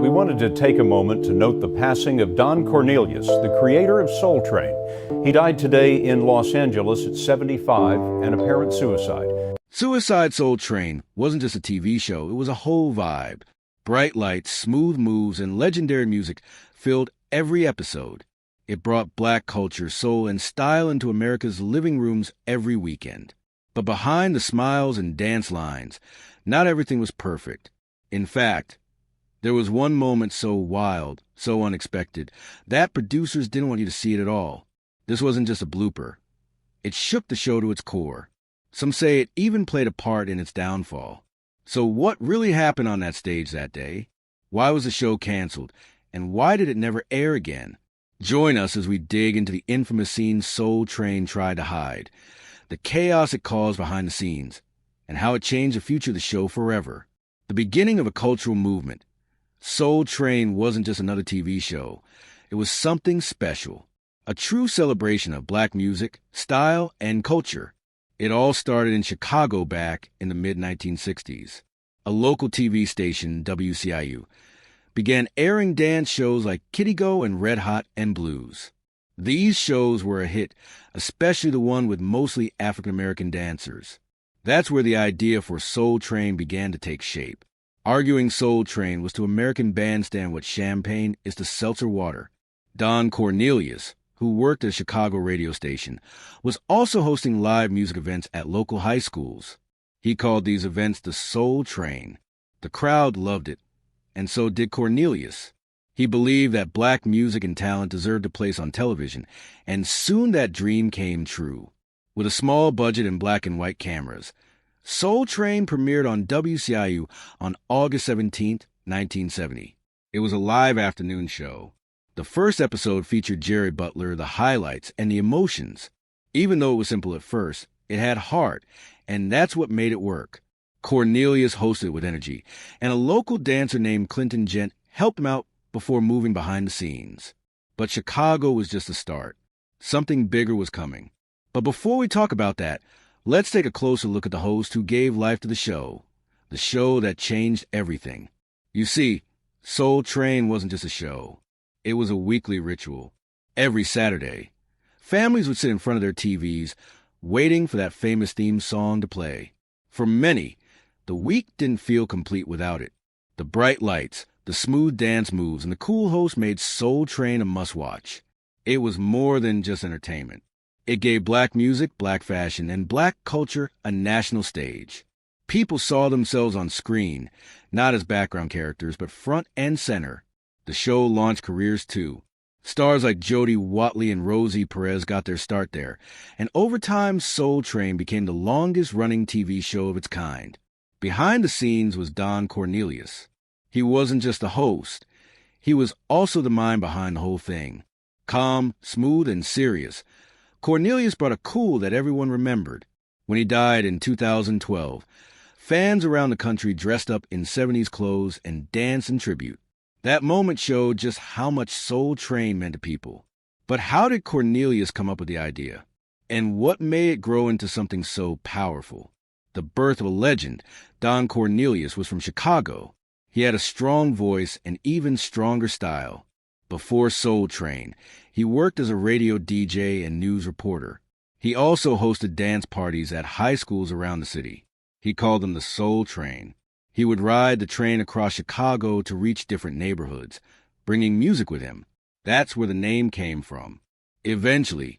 We wanted to take a moment to note the passing of Don Cornelius, the creator of Soul Train. He died today in Los Angeles at 75, an apparent suicide. Suicide Soul Train wasn't just a TV show, it was a whole vibe. Bright lights, smooth moves, and legendary music filled every episode. It brought black culture, soul, and style into America's living rooms every weekend. But behind the smiles and dance lines, not everything was perfect. In fact, there was one moment so wild, so unexpected, that producers didn't want you to see it at all. This wasn't just a blooper. It shook the show to its core. Some say it even played a part in its downfall. So what really happened on that stage that day? Why was the show canceled? And why did it never air again? Join us as we dig into the infamous scene Soul Train tried to hide, the chaos it caused behind the scenes, and how it changed the future of the show forever. The beginning of a cultural movement. Soul Train wasn't just another TV show. It was something special, a true celebration of black music, style, and culture. It all started in Chicago back in the mid-1960s. A local TV station, WCIU, began airing dance shows like Kitty Go and Red Hot and Blues. These shows were a hit, especially the one with mostly African-American dancers. That's where the idea for Soul Train began to take shape. Arguing Soul Train was to American bandstand what champagne is to seltzer water. Don Cornelius, who worked at a Chicago radio station, was also hosting live music events at local high schools. He called these events the Soul Train. The crowd loved it, and so did Cornelius. He believed that black music and talent deserved a place on television, and soon that dream came true. With a small budget and black and white cameras, Soul Train premiered on WCIU on August 17, 1970. It was a live afternoon show. The first episode featured Jerry Butler, the highlights, and the emotions. Even though it was simple at first, it had heart, and that's what made it work. Cornelius hosted with energy, and a local dancer named Clinton Gent helped him out before moving behind the scenes. But Chicago was just the start. Something bigger was coming. But before we talk about that, let's take a closer look at the host who gave life to the show that changed everything. You see, Soul Train wasn't just a show. It was a weekly ritual. Every Saturday, families would sit in front of their TVs, waiting for that famous theme song to play. For many, the week didn't feel complete without it. The bright lights, the smooth dance moves, and the cool host made Soul Train a must-watch. It was more than just entertainment. It gave black music, black fashion, and black culture a national stage. People saw themselves on screen, not as background characters, but front and center. The show launched careers too. Stars like Jody Watley and Rosie Perez got their start there, and over time Soul Train became the longest-running TV show of its kind. Behind the scenes was Don Cornelius. He wasn't just the host. He was also the mind behind the whole thing. Calm, smooth, and serious, Cornelius brought a cool that everyone remembered. When he died in 2012, fans around the country dressed up in 70s clothes and danced in tribute. That moment showed just how much Soul Train meant to people. But how did Cornelius come up with the idea? And what made it grow into something so powerful? The birth of a legend, Don Cornelius was from Chicago. He had a strong voice and even stronger style. Before Soul Train, he worked as a radio DJ and news reporter. He also hosted dance parties at high schools around the city. He called them the Soul Train. He would ride the train across Chicago to reach different neighborhoods, bringing music with him. That's where the name came from. Eventually,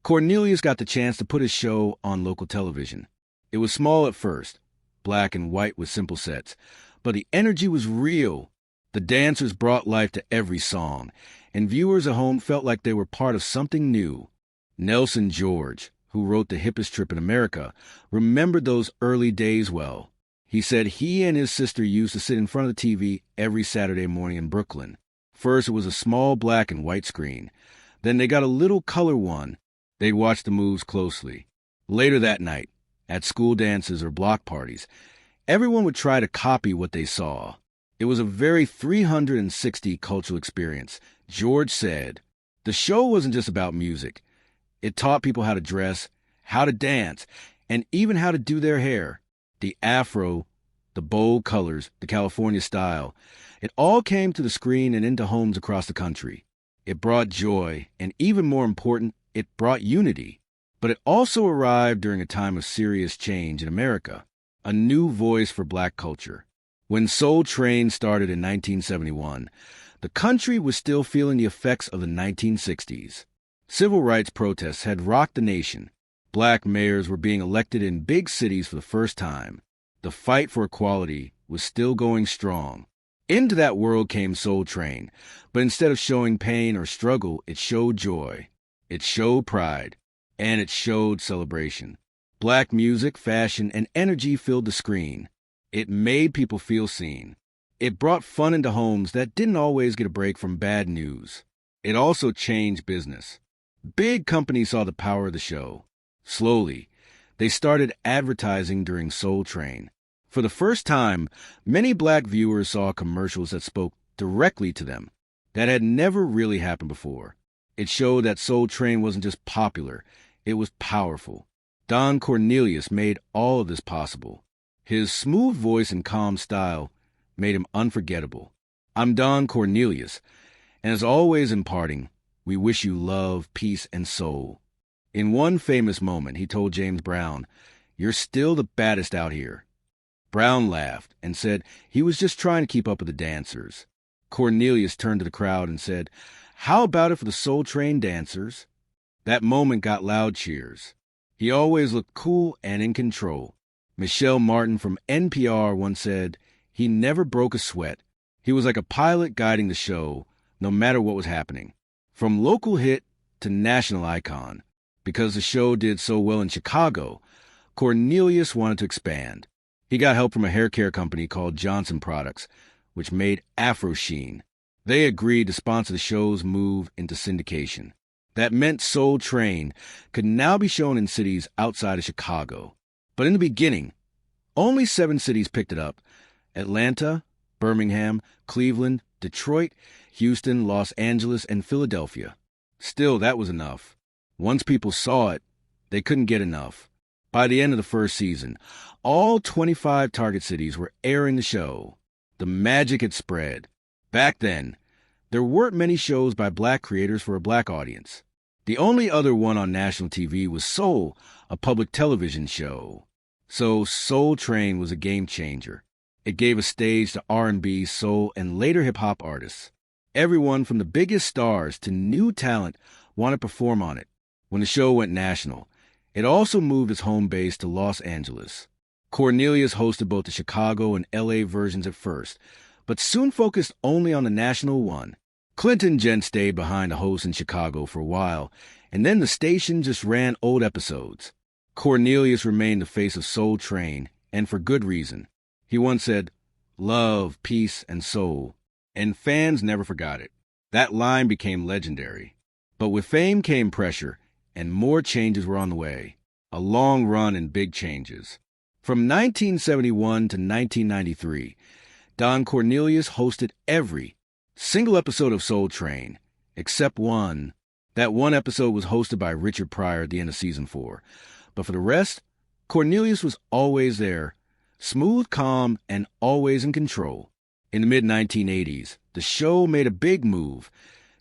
Cornelius got the chance to put his show on local television. It was small at first, black and white with simple sets, but the energy was real. The dancers brought life to every song, and viewers at home felt like they were part of something new. Nelson George, who wrote The Hippest Trip in America, remembered those early days well. He said he and his sister used to sit in front of the TV every Saturday morning in Brooklyn. First, it was a small black and white screen. Then they got a little color one. They'd watch the moves closely. Later that night, at school dances or block parties, everyone would try to copy what they saw. It was a very 360 cultural experience. George said, the show wasn't just about music. It taught people how to dress, how to dance, and even how to do their hair. The afro, the bold colors, the California style. It all came to the screen and into homes across the country. It brought joy, and even more important, it brought unity. But it also arrived during a time of serious change in America, a new voice for black culture. When Soul Train started in 1971, the country was still feeling the effects of the 1960s. Civil rights protests had rocked the nation. Black mayors were being elected in big cities for the first time. The fight for equality was still going strong. Into that world came Soul Train, but instead of showing pain or struggle, it showed joy. It showed pride. And it showed celebration. Black music, fashion, and energy filled the screen. It made people feel seen. It brought fun into homes that didn't always get a break from bad news. It also changed business. Big companies saw the power of the show. Slowly, they started advertising during Soul Train. For the first time, many black viewers saw commercials that spoke directly to them. That had never really happened before. It showed that Soul Train wasn't just popular, it was powerful. Don Cornelius made all of this possible. His smooth voice and calm style made him unforgettable. I'm Don Cornelius, and as always in parting, we wish you love, peace, and soul. In one famous moment, he told James Brown, "You're still the baddest out here." Brown laughed and said he was just trying to keep up with the dancers. Cornelius turned to the crowd and said, "How about it for the Soul Train dancers?" That moment got loud cheers. He always looked cool and in control. Michelle Martin from NPR once said, "He never broke a sweat. He was like a pilot guiding the show, no matter what was happening." From local hit to national icon. Because the show did so well in Chicago, Cornelius wanted to expand. He got help from a hair care company called Johnson Products, which made Afro Sheen. They agreed to sponsor the show's move into syndication. That meant Soul Train could now be shown in cities outside of Chicago. But in the beginning, only 7 cities picked it up: Atlanta, Birmingham, Cleveland, Detroit, Houston, Los Angeles, and Philadelphia. Still, that was enough. Once people saw it, they couldn't get enough. By the end of the first season, all 25 target cities were airing the show. The magic had spread. Back then, there weren't many shows by black creators for a black audience. The only other one on national TV was Soul, a public television show. So Soul Train was a game changer. It gave a stage to R&B, soul, and later hip-hop artists. Everyone from the biggest stars to new talent wanted to perform on it. When the show went national, it also moved its home base to Los Angeles. Cornelius hosted both the Chicago and LA versions at first, but soon focused only on the national one. Clinton Gent stayed behind the host in Chicago for a while, and then the station just ran old episodes. Cornelius remained the face of Soul Train, and for good reason. He once said, "Love, peace, and soul," and fans never forgot it. That line became legendary. But with fame came pressure, and more changes were on the way. A long run and big changes. From 1971 to 1993, Don Cornelius hosted every single episode of Soul Train, except one. That one episode was hosted by Richard Pryor at the end of season 4. But for the rest, Cornelius was always there, smooth, calm, and always in control. In the mid-1980s, the show made a big move.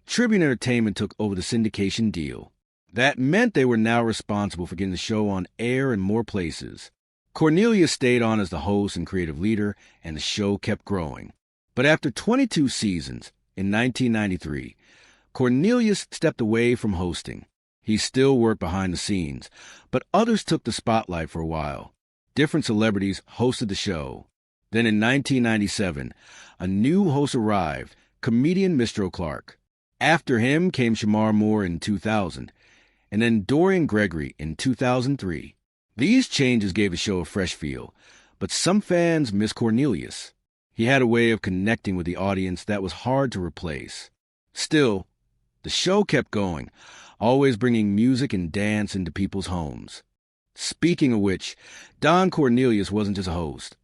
Tribune Entertainment took over the syndication deal. That meant they were now responsible for getting the show on air in more places. Cornelius stayed on as the host and creative leader, and the show kept growing. But after 22 seasons, in 1993, Cornelius stepped away from hosting. He still worked behind the scenes, but others took the spotlight for a while. Different celebrities hosted the show. Then in 1997, a new host arrived, comedian Mr. Clark. After him came Shamar Moore in 2000, and then Dorian Gregory in 2003. These changes gave the show a fresh feel, but some fans miss Cornelius. He had a way of connecting with the audience that was hard to replace. Still, the show kept going, always bringing music and dance into people's homes. Speaking of which, Don Cornelius wasn't just a host.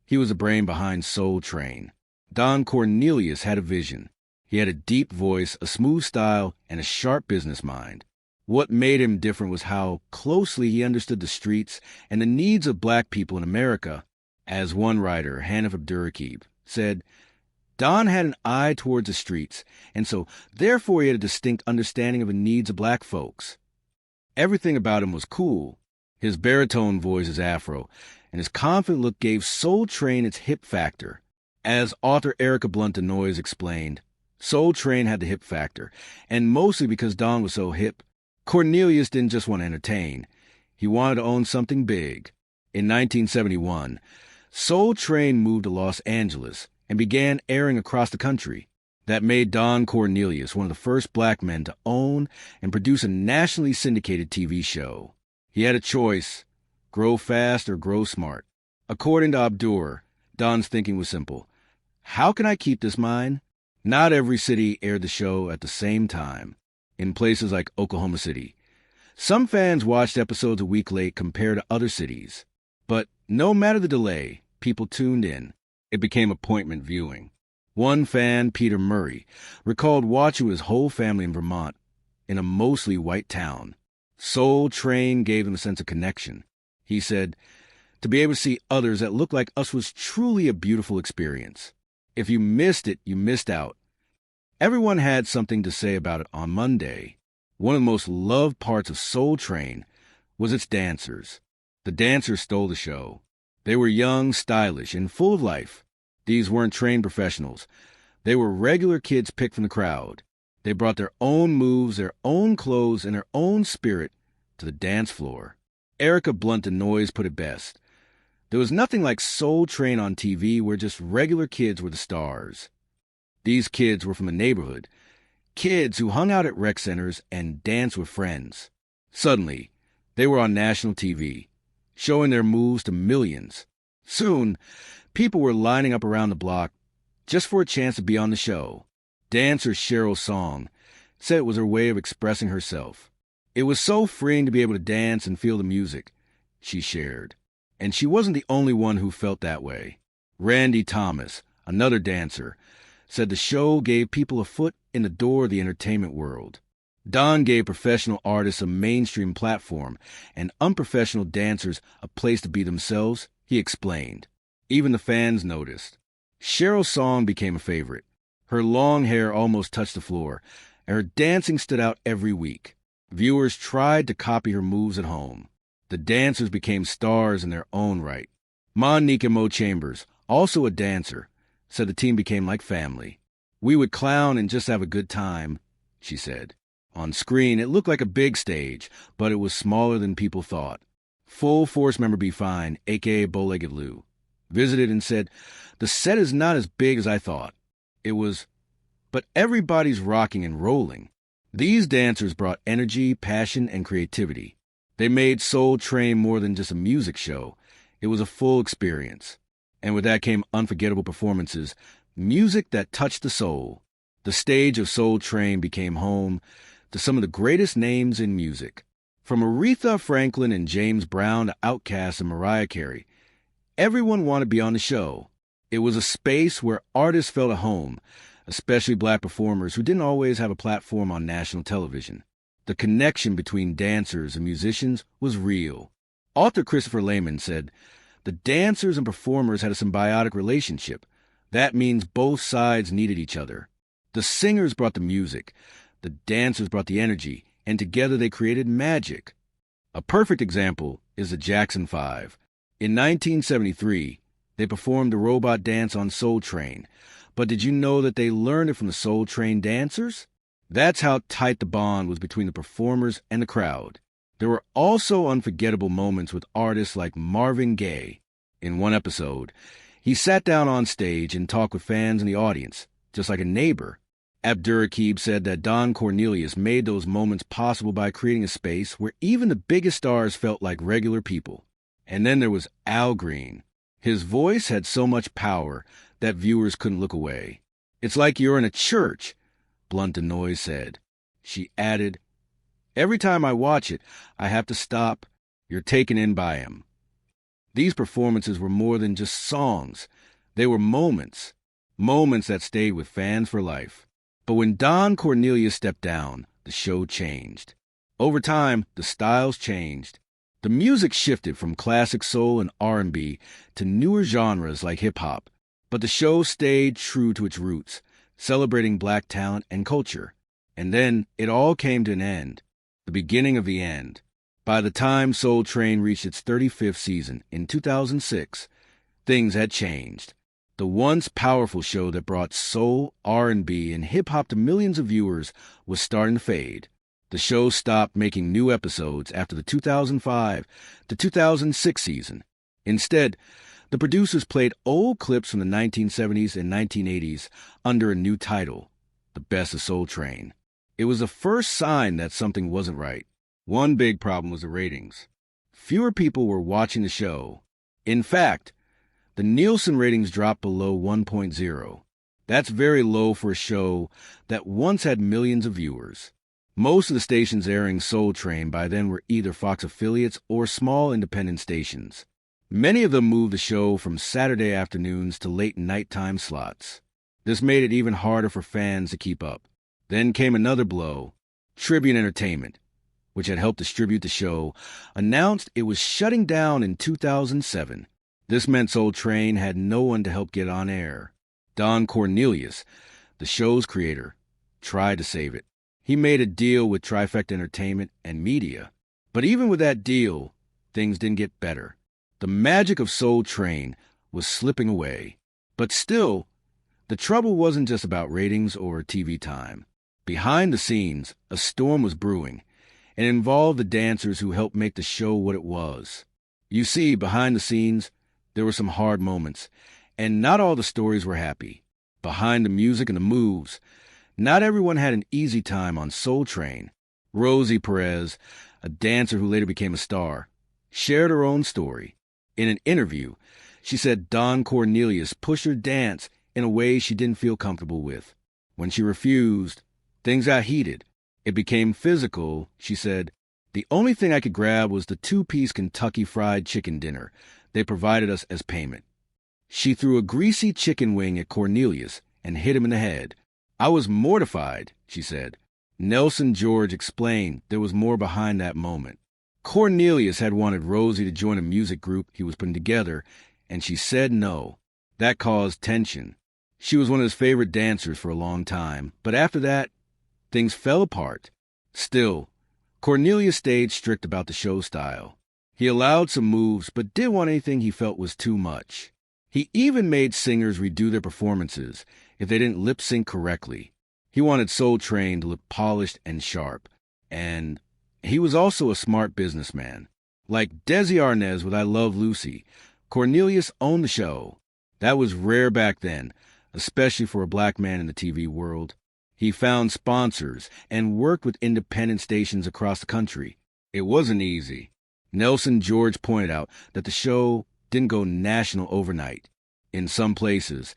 He was the brain behind Soul Train. Don Cornelius had a vision. He had a deep voice, a smooth style, and a sharp business mind. What made him different was how closely he understood the streets and the needs of black people in America. As one writer, Hanif Abdurraqib, said, Don had an eye towards the streets, and so therefore he had a distinct understanding of the needs of black folks. Everything about him was cool. His baritone voice is Afro, and his confident look gave Soul Train its hip factor. As author Erica Blunt DeNoise explained, Soul Train had the hip factor, and mostly because Don was so hip. Cornelius didn't just want to entertain. He wanted to own something big. In 1971, Soul Train moved to Los Angeles and began airing across the country. That made Don Cornelius one of the first black men to own and produce a nationally syndicated TV show. He had a choice: grow fast or grow smart. According to Abdur, Don's thinking was simple. How can I keep this mine? Not every city aired the show at the same time. In places like Oklahoma City, some fans watched episodes a week late compared to other cities. But no matter the delay, people tuned in. It became appointment viewing. One fan, Peter Murray, recalled watching with his whole family in Vermont, in a mostly white town. Soul Train gave him a sense of connection. He said, to be able to see others that looked like us was truly a beautiful experience. If you missed it, you missed out. Everyone had something to say about it on Monday. One of the most loved parts of Soul Train was its dancers. The dancers stole the show. They were young, stylish, and full of life. These weren't trained professionals. They were regular kids picked from the crowd. They brought their own moves, their own clothes, and their own spirit to the dance floor. Erica Blunt DeNoise put it best. There was nothing like Soul Train on TV where just regular kids were the stars. These kids were from the neighborhood, kids who hung out at rec centers and danced with friends. Suddenly, they were on national TV, showing their moves to millions. Soon, people were lining up around the block just for a chance to be on the show. Dancer Cheryl Song said it was her way of expressing herself. It was so freeing to be able to dance and feel the music, she shared. And she wasn't the only one who felt that way. Randy Thomas, another dancer, said the show gave people a foot in the door of the entertainment world. Don gave professional artists a mainstream platform and unprofessional dancers a place to be themselves, he explained. Even the fans noticed. Cheryl's song became a favorite. Her long hair almost touched the floor, and her dancing stood out every week. Viewers tried to copy her moves at home. The dancers became stars in their own right. Monique Mo Chambers, also a dancer, said the team became like family. We would clown and just have a good time, she said. On screen, it looked like a big stage, but it was smaller than people thought. Full Force member B. Fine, a.k.a. Bow-Legged Lou, visited and said, the set is not as big as I thought. It was, but everybody's rocking and rolling. These dancers brought energy, passion, and creativity. They made Soul Train more than just a music show. It was a full experience. And with that came unforgettable performances, music that touched the soul. The stage of Soul Train became home to some of the greatest names in music. From Aretha Franklin and James Brown to Outkast and Mariah Carey, everyone wanted to be on the show. It was a space where artists felt at home, especially black performers who didn't always have a platform on national television. The connection between dancers and musicians was real. Author Christopher Lehman said, the dancers and performers had a symbiotic relationship. That means both sides needed each other. The singers brought the music, the dancers brought the energy, and together they created magic. A perfect example is the Jackson 5. In 1973, they performed the robot dance on Soul Train. But did you know that they learned it from the Soul Train dancers? That's how tight the bond was between the performers and the crowd. There were also unforgettable moments with artists like Marvin Gaye. In one episode, he sat down on stage and talked with fans in the audience, just like a neighbor. Abdurraqib said that Don Cornelius made those moments possible by creating a space where even the biggest stars felt like regular people. And then there was Al Green. His voice had so much power that viewers couldn't look away. It's like you're in a church, Blunt DeNoise said. She added, every time I watch it, I have to stop. You're taken in by him. These performances were more than just songs. They were moments that stayed with fans for life. But when Don Cornelius stepped down, the show changed. Over time, the styles changed. The music shifted from classic soul and R&B to newer genres like hip-hop, but the show stayed true to its roots, celebrating black talent and culture. And then it all came to an end, the beginning of the end. By the time Soul Train reached its 35th season in 2006, things had changed. The once powerful show that brought soul, R&B, and hip-hop to millions of viewers was starting to fade. The show stopped making new episodes after the 2005 to 2006 season. Instead, the producers played old clips from the 1970s and 1980s under a new title, The Best of Soul Train. It was the first sign that something wasn't right. One big problem was the ratings. Fewer people were watching the show. In fact, the Nielsen ratings dropped below 1.0. That's very low for a show that once had millions of viewers. Most of the stations airing Soul Train by then were either Fox affiliates or small independent stations. Many of them moved the show from Saturday afternoons to late nighttime slots. This made it even harder for fans to keep up. Then came another blow. Tribune Entertainment, which had helped distribute the show, announced it was shutting down in 2007. This meant Soul Train had no one to help get on air. Don Cornelius, the show's creator, tried to save it. He made a deal with Trifecta Entertainment and Media. But even with that deal, things didn't get better. The magic of Soul Train was slipping away. But still, the trouble wasn't just about ratings or TV time. Behind the scenes, a storm was brewing, and it involved the dancers who helped make the show what it was. You see, behind the scenes, there were some hard moments, and not all the stories were happy. Behind the music and the moves, not everyone had an easy time on Soul Train. Rosie Perez, a dancer who later became a star, shared her own story. In an interview, she said Don Cornelius pushed her dance in a way she didn't feel comfortable with. When she refused, things got heated. It became physical, she said. The only thing I could grab was the 2-piece Kentucky Fried Chicken dinner they provided us as payment. She threw a greasy chicken wing at Cornelius and hit him in the head. I was mortified, she said. Nelson George explained there was more behind that moment. Cornelius had wanted Rosie to join a music group he was putting together, and she said no. That caused tension. She was one of his favorite dancers for a long time, but after that, things fell apart. Still, Cornelius stayed strict about the show style. He allowed some moves, but didn't want anything he felt was too much. He even made singers redo their performances if they didn't lip-sync correctly. He wanted Soul Train to look polished and sharp. And he was also a smart businessman. Like Desi Arnaz with I Love Lucy, Cornelius owned the show. That was rare back then, especially for a black man in the TV world. He found sponsors and worked with independent stations across the country. It wasn't easy. Nelson George pointed out that the show didn't go national overnight. In some places,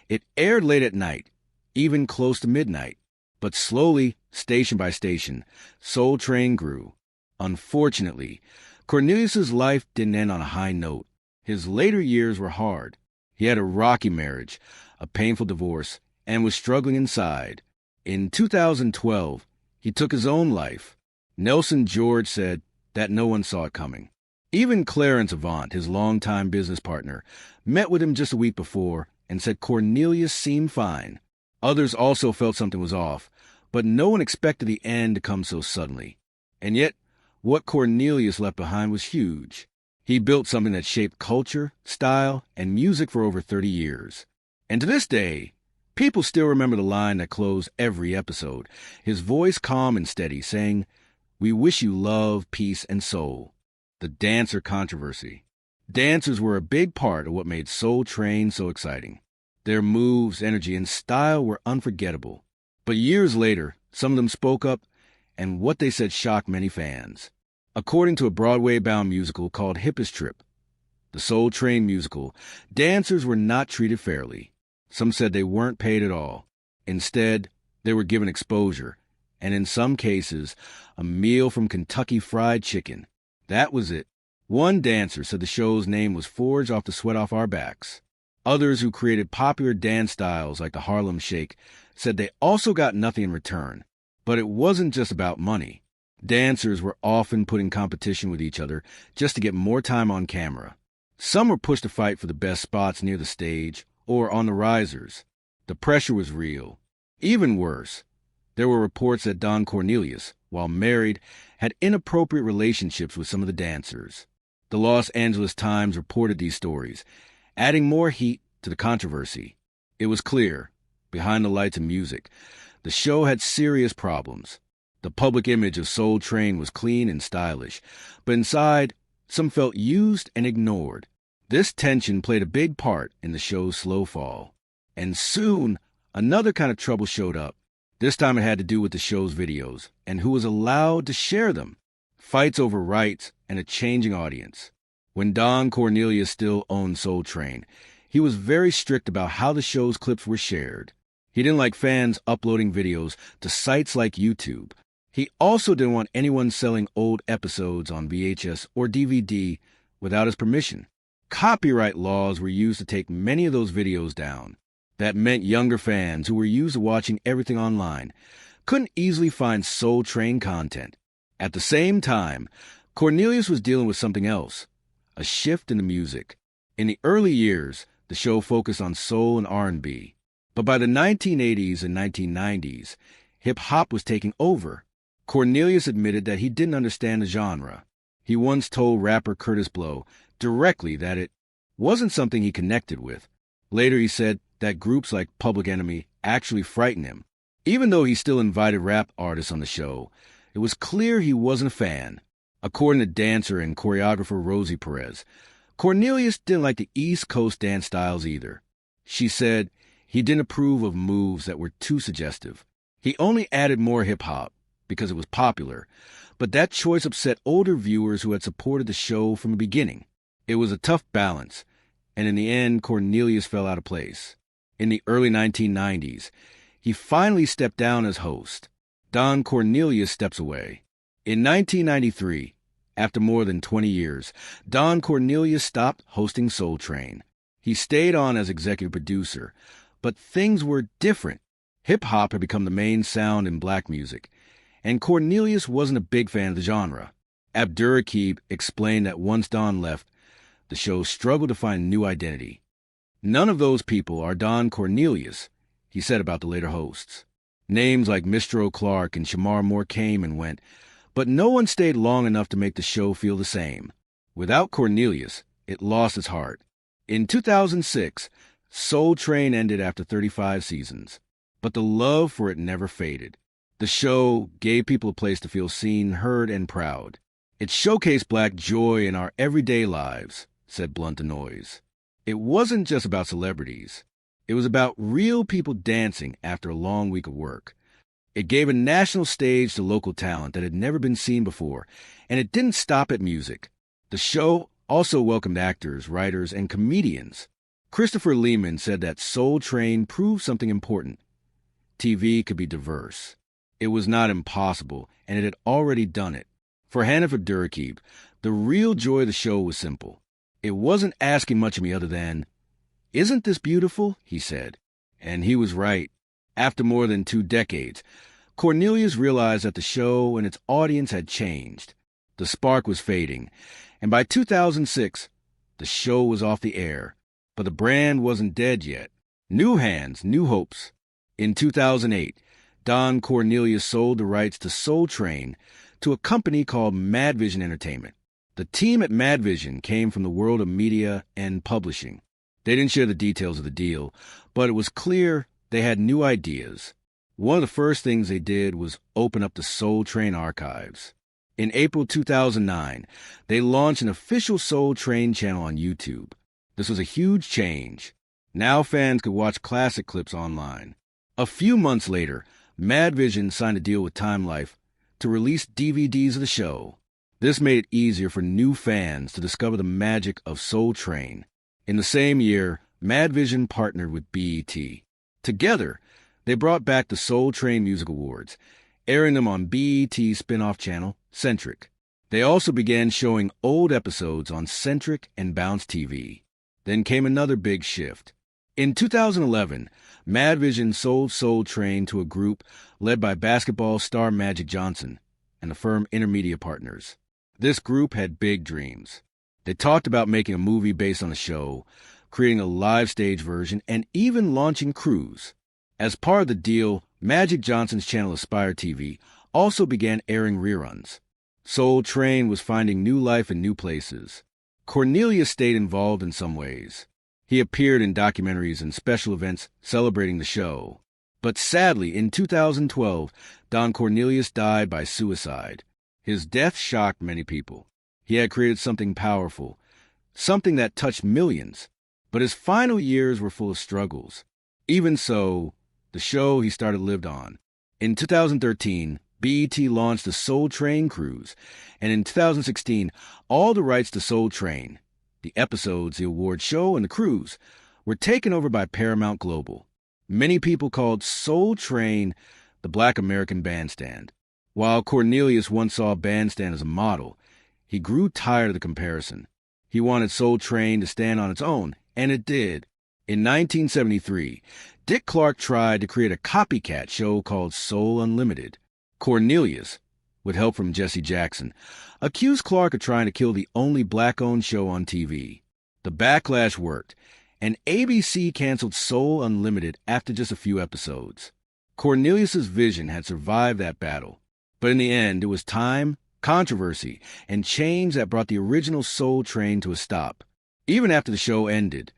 it aired late at night, even close to midnight. But slowly, station by station, Soul Train grew. Unfortunately, Cornelius's life didn't end on a high note. His later years were hard. He had a rocky marriage, a painful divorce, and was struggling inside. In 2012, he took his own life. Nelson George said that no one saw it coming. Even Clarence Avant, his longtime business partner, met with him just a week before and said Cornelius seemed fine. Others also felt something was off, but no one expected the end to come so suddenly. And yet, what Cornelius left behind was huge. He built something that shaped culture, style, and music for over 30 years. And to this day, people still remember the line that closed every episode, his voice calm and steady, saying, "We wish you love, peace, and soul." The dancer controversy. Dancers were a big part of what made Soul Train so exciting. Their moves, energy, and style were unforgettable. But years later, some of them spoke up, and what they said shocked many fans. According to a Broadway-bound musical called Hippest Trip, the Soul Train musical, dancers were not treated fairly. Some said they weren't paid at all. Instead, they were given exposure, and in some cases, a meal from Kentucky Fried Chicken. That was it. One dancer said the show's name was forged off the sweat off our backs. Others who created popular dance styles like the Harlem Shake said they also got nothing in return. But it wasn't just about money. Dancers were often put in competition with each other just to get more time on camera. Some were pushed to fight for the best spots near the stage or on the risers. The pressure was real. Even worse, there were reports that Don Cornelius, while married, had inappropriate relationships with some of the dancers. The Los Angeles Times reported these stories, adding more heat to the controversy. It was clear, behind the lights and music, the show had serious problems. The public image of Soul Train was clean and stylish, but inside, some felt used and ignored. This tension played a big part in the show's slow fall. And soon, another kind of trouble showed up. This time it had to do with the show's videos and who was allowed to share them. Fights over rights and a changing audience. When Don Cornelius still owned Soul Train, he was very strict about how the show's clips were shared. He didn't like fans uploading videos to sites like YouTube. He also didn't want anyone selling old episodes on VHS or DVD without his permission. Copyright laws were used to take many of those videos down. That meant younger fans who were used to watching everything online couldn't easily find Soul Train content. At the same time, Cornelius was dealing with something else, a shift in the music. In the early years, the show focused on soul and R&B. But by the 1980s and 1990s, hip-hop was taking over. Cornelius admitted that he didn't understand the genre. He once told rapper Kurtis Blow directly that it wasn't something he connected with. Later he said that groups like Public Enemy actually frightened him. Even though he still invited rap artists on the show, it was clear he wasn't a fan. According to dancer and choreographer Rosie Perez, Cornelius didn't like the East Coast dance styles either. She said he didn't approve of moves that were too suggestive. He only added more hip-hop because it was popular, but that choice upset older viewers who had supported the show from the beginning. It was a tough balance, and in the end, Cornelius fell out of place. In the early 1990s, he finally stepped down as host. Don Cornelius steps away. In 1993, after more than 20 years, Don Cornelius stopped hosting Soul Train. He stayed on as executive producer, but things were different. Hip-hop had become the main sound in black music, and Cornelius wasn't a big fan of the genre. Abdurraqib explained that once Don left, the show struggled to find a new identity. None of those people are Don Cornelius, he said about the later hosts. Names like Mistro Clark and Shamar Moore came and went, but no one stayed long enough to make the show feel the same. Without Cornelius, it lost its heart. In 2006, Soul Train ended after 35 seasons, but the love for it never faded. The show gave people a place to feel seen, heard, and proud. It showcased black joy in our everyday lives, said Blunt the Noise. It wasn't just about celebrities. It was about real people dancing after a long week of work. It gave a national stage to local talent that had never been seen before, and it didn't stop at music. The show also welcomed actors, writers, and comedians. Christopher Lehman said that Soul Train proved something important. TV could be diverse. It was not impossible, and it had already done it. For Hanif Abdurraqib, the real joy of the show was simple. It wasn't asking much of me other than, "Isn't this beautiful?" he said. And he was right. After more than 2 decades, Cornelius realized that the show and its audience had changed. The spark was fading, and by 2006, the show was off the air. But the brand wasn't dead yet. New hands, new hopes. In 2008, Don Cornelius sold the rights to Soul Train to a company called Madvision Entertainment. The team at Madvision came from the world of media and publishing. They didn't share the details of the deal, but it was clear they had new ideas. One of the first things they did was open up the Soul Train archives. In April 2009, they launched an official Soul Train channel on YouTube. This was a huge change. Now fans could watch classic clips online. A few months later, Madvision signed a deal with Time Life to release DVDs of the show. This made it easier for new fans to discover the magic of Soul Train. In the same year, Madvision partnered with BET. Together, they brought back the Soul Train Music Awards, airing them on BET's spin-off channel, Centric. They also began showing old episodes on Centric and Bounce TV. Then came another big shift. In 2011, Madvision sold Soul Train to a group led by basketball star Magic Johnson, and the firm Intermedia Partners. This group had big dreams. They talked about making a movie based on the show, creating a live stage version, and even launching Cruise. As part of the deal, Magic Johnson's channel Aspire TV also began airing reruns. Soul Train was finding new life in new places. Cornelius stayed involved in some ways. He appeared in documentaries and special events celebrating the show. But sadly, in 2012, Don Cornelius died by suicide. His death shocked many people. He had created something powerful, something that touched millions. But his final years were full of struggles. Even so, the show he started lived on. In 2013, BET launched the Soul Train Cruise, and in 2016, all the rights to Soul Train, the episodes, the award show, and the cruise, were taken over by Paramount Global. Many people called Soul Train the Black American Bandstand. While Cornelius once saw Bandstand as a model, he grew tired of the comparison. He wanted Soul Train to stand on its own, and it did. In 1973, Dick Clark tried to create a copycat show called Soul Unlimited. Cornelius, with help from Jesse Jackson, accused Clark of trying to kill the only black-owned show on TV. The backlash worked, and ABC canceled Soul Unlimited after just a few episodes. Cornelius's vision had survived that battle, but in the end, it was time, controversy, and change that brought the original Soul Train to a stop. Even after the show ended,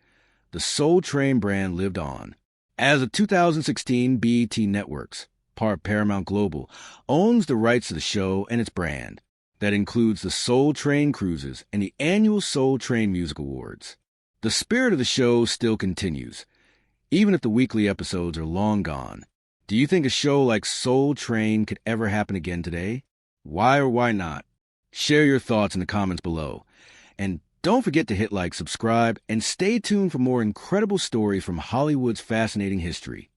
the Soul Train brand lived on. As of 2016, BET Networks, part Paramount Global, owns the rights to the show and its brand. That includes the Soul Train Cruises and the annual Soul Train Music Awards. The spirit of the show still continues, even if the weekly episodes are long gone. Do you think a show like Soul Train could ever happen again today? Why or why not? Share your thoughts in the comments below. And don't forget to hit like, subscribe, and stay tuned for more incredible stories from Hollywood's fascinating history.